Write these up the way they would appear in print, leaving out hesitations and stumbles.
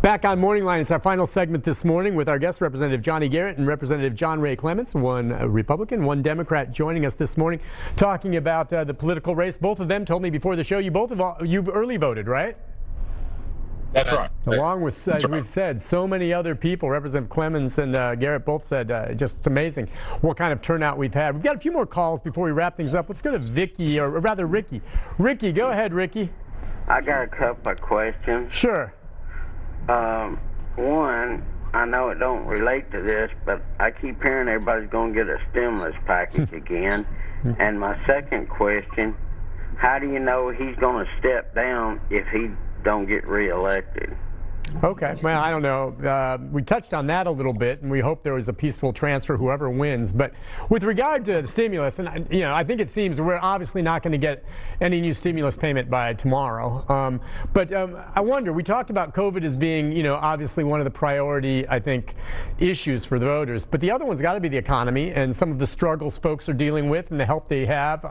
Back on Morning Line, it's our final segment this morning with our guests, Representative Johnny Garrett and Representative John Ray Clements, one Republican, one Democrat, joining us this morning, talking about the political race. Both of them told me before the show, you've early voted, right? That's right. Along with, as we've said, so many other people. Representative Clements and Garrett both said just it's amazing what kind of turnout we've had. We've got a few more calls before we wrap things up. Let's go to Vicky, or rather Ricky. Ricky, go ahead, Ricky. I got a couple of questions. Sure. One, I know it don't relate to this, but I keep hearing everybody's going to get a stimulus package again. And my second question, how do you know he's going to step down if he don't get reelected? Okay. Well, I don't know. We touched on that a little bit, and we hope there was a peaceful transfer, whoever wins. But with regard to the stimulus, and I think it seems we're obviously not going to get any new stimulus payment by tomorrow. But I wonder. We talked about COVID as being, obviously one of the priority, I think, issues for the voters. But the other one's got to be the economy and some of the struggles folks are dealing with and the help they have.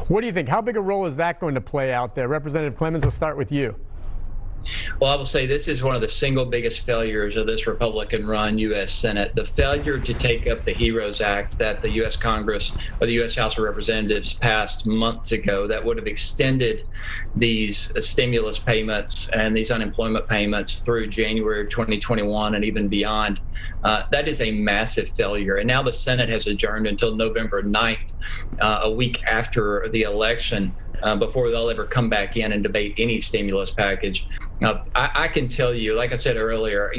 What do you think? How big a role is that going to play out there? Representative Clements, I'll start with you. Well, I will say this is one of the single biggest failures of this Republican-run U.S. Senate. The failure to take up the HEROES Act that the U.S. Congress or the U.S. House of Representatives passed months ago that would have extended these stimulus payments and these unemployment payments through January of 2021 and even beyond. That is a massive failure. And now the Senate has adjourned until November 9th, a week after the election, before they'll ever come back in and debate any stimulus package. I can tell you, like I said earlier,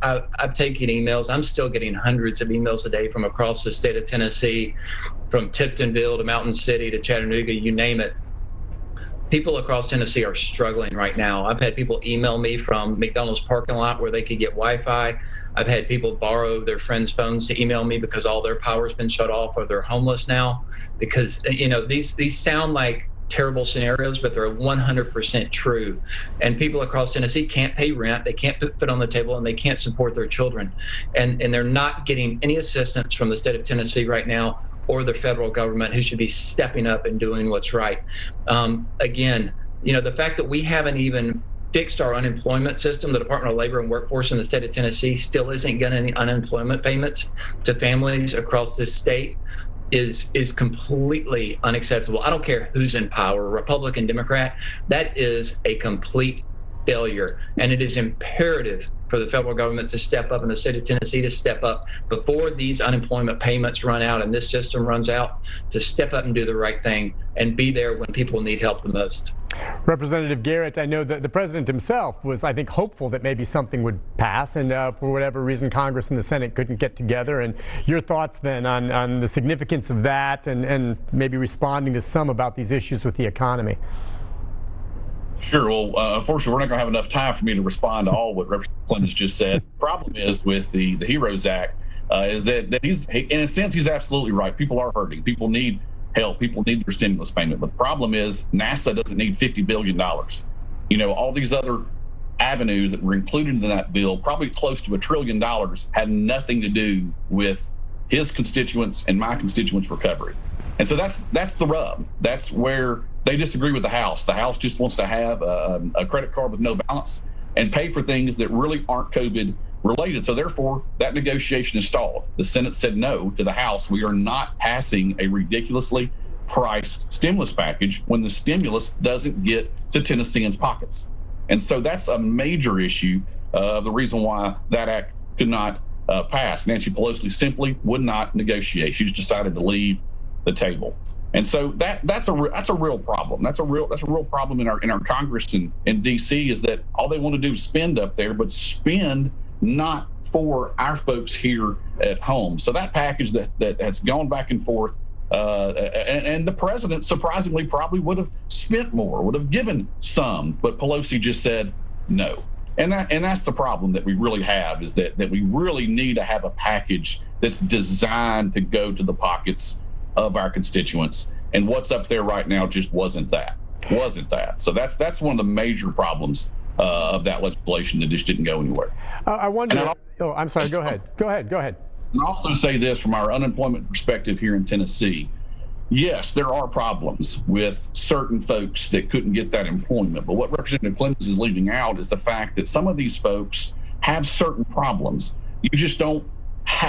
I've taken emails. I'm still getting hundreds of emails a day from across the state of Tennessee, from Tiptonville to Mountain City to Chattanooga, you name it. People across Tennessee are struggling right now. I've had people email me from McDonald's parking lot where they could get Wi-Fi. I've had people borrow their friends' phones to email me because all their power's been shut off or they're homeless now. Because, these sound like terrible scenarios, but they're 100% true. And people across Tennessee can't pay rent, they can't put food on the table, and they can't support their children. And they're not getting any assistance from the state of Tennessee right now or the federal government, who should be stepping up and doing what's right. Again, the fact that we haven't even fixed our unemployment system, the Department of Labor and Workforce in the state of Tennessee still isn't getting any unemployment payments to families across this state is completely unacceptable. I don't care who's in power, Republican, Democrat, that is a complete failure. And it is imperative for the federal government to step up and the state of Tennessee to step up before these unemployment payments run out and this system runs out, to step up and do the right thing and be there when people need help the most. Representative Garrett, I know that the president himself was, I think, hopeful that maybe something would pass, and for whatever reason, Congress and the Senate couldn't get together. And your thoughts then on the significance of that and maybe responding to some about these issues with the economy? Sure. Well, unfortunately, we're not going to have enough time for me to respond to all what Representative Clements just said. The problem is with the HEROES Act is that in a sense, he's absolutely right. People are hurting. People need help. People need their stimulus payment. But the problem is NASA doesn't need $50 billion. All these other avenues that were included in that bill, probably close to $1 trillion, had nothing to do with his constituents and my constituents' recovery. And so that's the rub. That's where they disagree with the House. The House just wants to have a credit card with no balance and pay for things that really aren't COVID related. So therefore, that negotiation is stalled. The Senate said no to the House. We are not passing a ridiculously priced stimulus package when the stimulus doesn't get to Tennesseans' pockets. And so that's a major issue of the reason why that act could not pass. Nancy Pelosi simply would not negotiate. She just decided to leave the table. And so that's a real problem. That's a real problem in our Congress in DC, is that all they want to do is spend up there, but spend not for our folks here at home. So that package that has gone back and forth, and the president surprisingly probably would have spent more, would have given some, but Pelosi just said no. And that's the problem that we really have, is that we really need to have a package that's designed to go to the pockets of our constituents. And what's up there right now just wasn't that. So that's one of the major problems of that legislation that just didn't go anywhere. I wonder. I'm sorry. Go ahead. And I'll also say this from our unemployment perspective here in Tennessee. Yes, there are problems with certain folks that couldn't get that employment. But what Representative Clements is leaving out is the fact that some of these folks have certain problems. You just don't.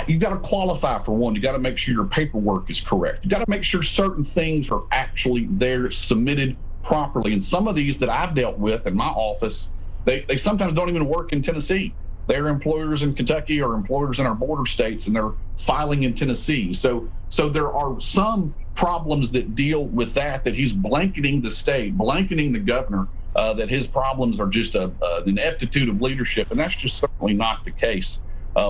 You got to qualify for one. You got to make sure your paperwork is correct. You got to make sure certain things are actually there, submitted properly. And some of these that I've dealt with in my office, they sometimes don't even work in Tennessee. They're employers in Kentucky or employers in our border states, and they're filing in Tennessee. So there are some problems that deal with that he's blanketing the state, blanketing the governor, that his problems are just an ineptitude of leadership. And that's just certainly not the case.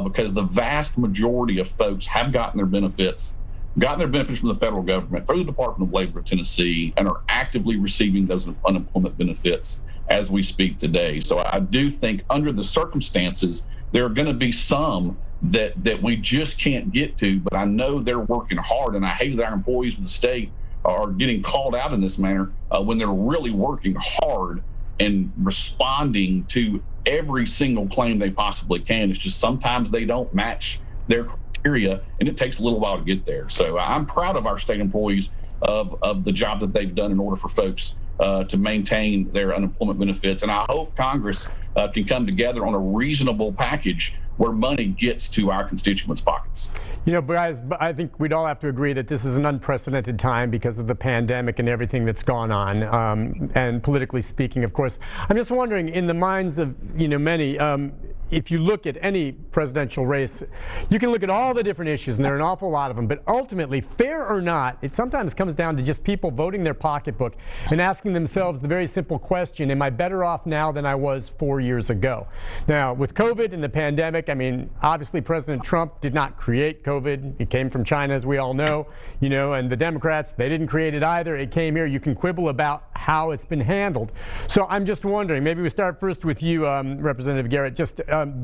Because the vast majority of folks have gotten their benefits from the federal government through the Department of Labor of Tennessee and are actively receiving those unemployment benefits as we speak today. So I do think under the circumstances, there are going to be some that we just can't get to, but I know they're working hard, and I hate that our employees of the state are getting called out in this manner when they're really working hard and responding to every single claim they possibly can. It's just sometimes they don't match their criteria, and it takes a little while to get there. So I'm proud of our state employees of the job that they've done in order for folks to maintain their unemployment benefits. And I hope Congress can come together on a reasonable package where money gets to our constituents' pockets. You know, guys, I think we'd all have to agree that this is an unprecedented time because of the pandemic and everything that's gone on, and politically speaking, of course. I'm just wondering, in the minds of, many, if you look at any presidential race, you can look at all the different issues, and there are an awful lot of them, but ultimately, fair or not, it sometimes comes down to just people voting their pocketbook and asking themselves the very simple question, am I better off now than I was 4 years ago? Now, with COVID and the pandemic, I mean, obviously President Trump did not create COVID. It came from China, as we all know, and the Democrats, they didn't create it either. It came here. You can quibble about how it's been handled. So I'm just wondering, maybe we start first with you, Representative Garrett, just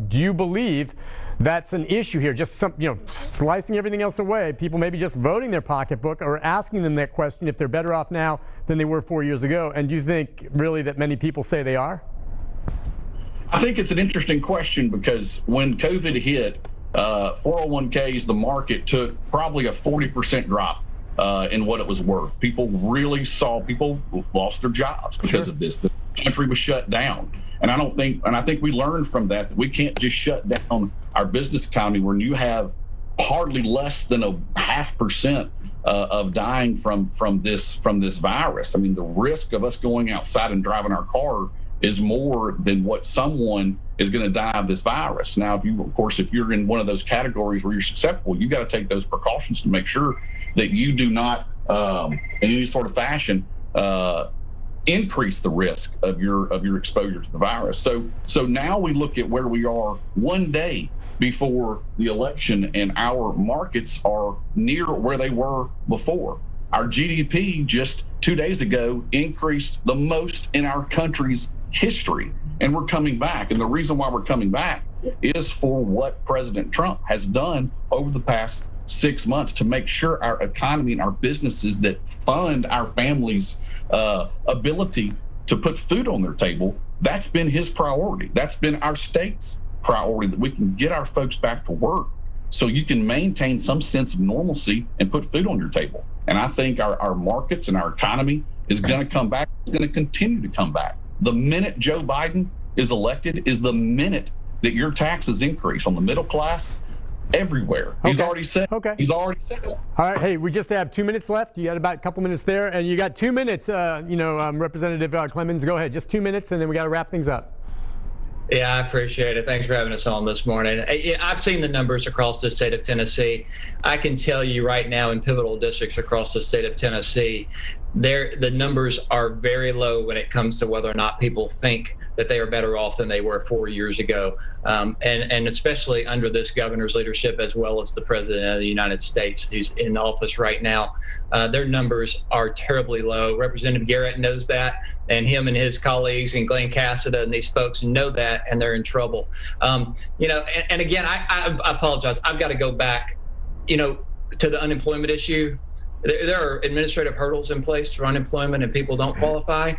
do you believe that's an issue here? Just slicing everything else away, people maybe just voting their pocketbook or asking them that question if they're better off now than they were 4 years ago. And do you think really that many people say they are? I think it's an interesting question because when COVID hit, 401ks, the market took probably a 40% drop in what it was worth. People lost their jobs because of this. The country was shut down. And I think we learned from that we can't just shut down our business economy when you have hardly less than a 0.5% of dying from this virus. I mean, the risk of us going outside and driving our car is more than what someone is going to die of this virus. Now, if you're in one of those categories where you're susceptible, you got to take those precautions to make sure that you do not, in any sort of fashion, increase the risk of your exposure to the virus. So now we look at where we are one day before the election, and our markets are near where they were before. Our GDP just 2 days ago increased the most in our country's history, and we're coming back. And the reason why we're coming back is for what President Trump has done over the past 6 months to make sure our economy and our businesses that fund our families' ability to put food on their table, that's been his priority. That's been our state's priority, that we can get our folks back to work so you can maintain some sense of normalcy and put food on your table. And I think our markets and our economy is going to come back. It's going to continue to come back. The minute Joe Biden is elected is the minute that your taxes increase on the middle class everywhere. Okay. He's already said. Okay. He's already said it. All right. Hey, we just have 2 minutes left. You got about a couple minutes there, and you got 2 minutes. Representative Clemens, go ahead. Just 2 minutes, and then we got to wrap things up. Yeah, I appreciate it. Thanks for having us on this morning. I've seen the numbers across the state of Tennessee. I can tell you right now in pivotal districts across the state of Tennessee, the numbers are very low when it comes to whether or not people think that they are better off than they were 4 years ago. And especially under this governor's leadership, as well as the president of the United States who's in office right now, their numbers are terribly low. Representative Garrett knows that, and him and his colleagues and Glenn Cassida and these folks know that, and they're in trouble. And again, I apologize. I've got to go back, to the unemployment issue. There are administrative hurdles in place for unemployment, and people don't qualify,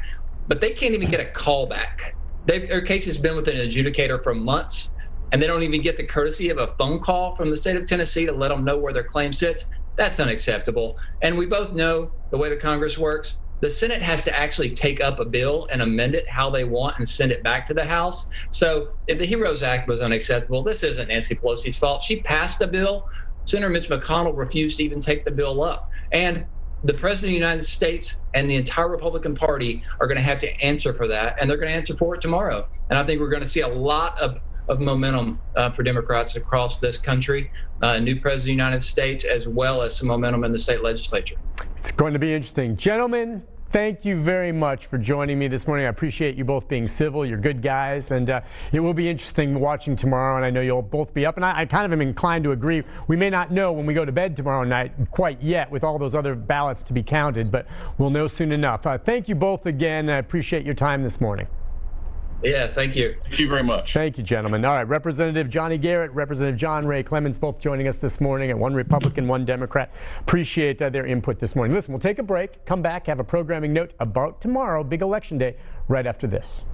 but they can't even get a call back. Their case has been with an adjudicator for months, and they don't even get the courtesy of a phone call from the state of Tennessee to let them know where their claim sits. That's unacceptable. And we both know the way the Congress works. the Senate has to actually take up a bill and amend it how they want and send it back to the House. So if the HEROES Act was unacceptable, this isn't Nancy Pelosi's fault. She passed a bill. Senator Mitch McConnell refused to even take the bill up. And the President of the United States and the entire Republican Party are going to have to answer for that, and they're going to answer for it tomorrow. And I think we're going to see a lot of momentum for Democrats across this country, new President of the United States, as well as some momentum in the state legislature. It's going to be interesting. Gentlemen, thank you very much for joining me this morning. I appreciate you both being civil. You're good guys, and it will be interesting watching tomorrow, and I know you'll both be up. And I kind of am inclined to agree. We may not know when we go to bed tomorrow night quite yet with all those other ballots to be counted, but we'll know soon enough. Thank you both again. I appreciate your time this morning. Yeah, thank you. Thank you very much. Thank you, gentlemen. All right, Representative Johnny Garrett, Representative John Ray Clemens, both joining us this morning, and one Republican, one Democrat. Appreciate their input this morning. Listen, we'll take a break, come back, have a programming note about tomorrow, big election day, right after this.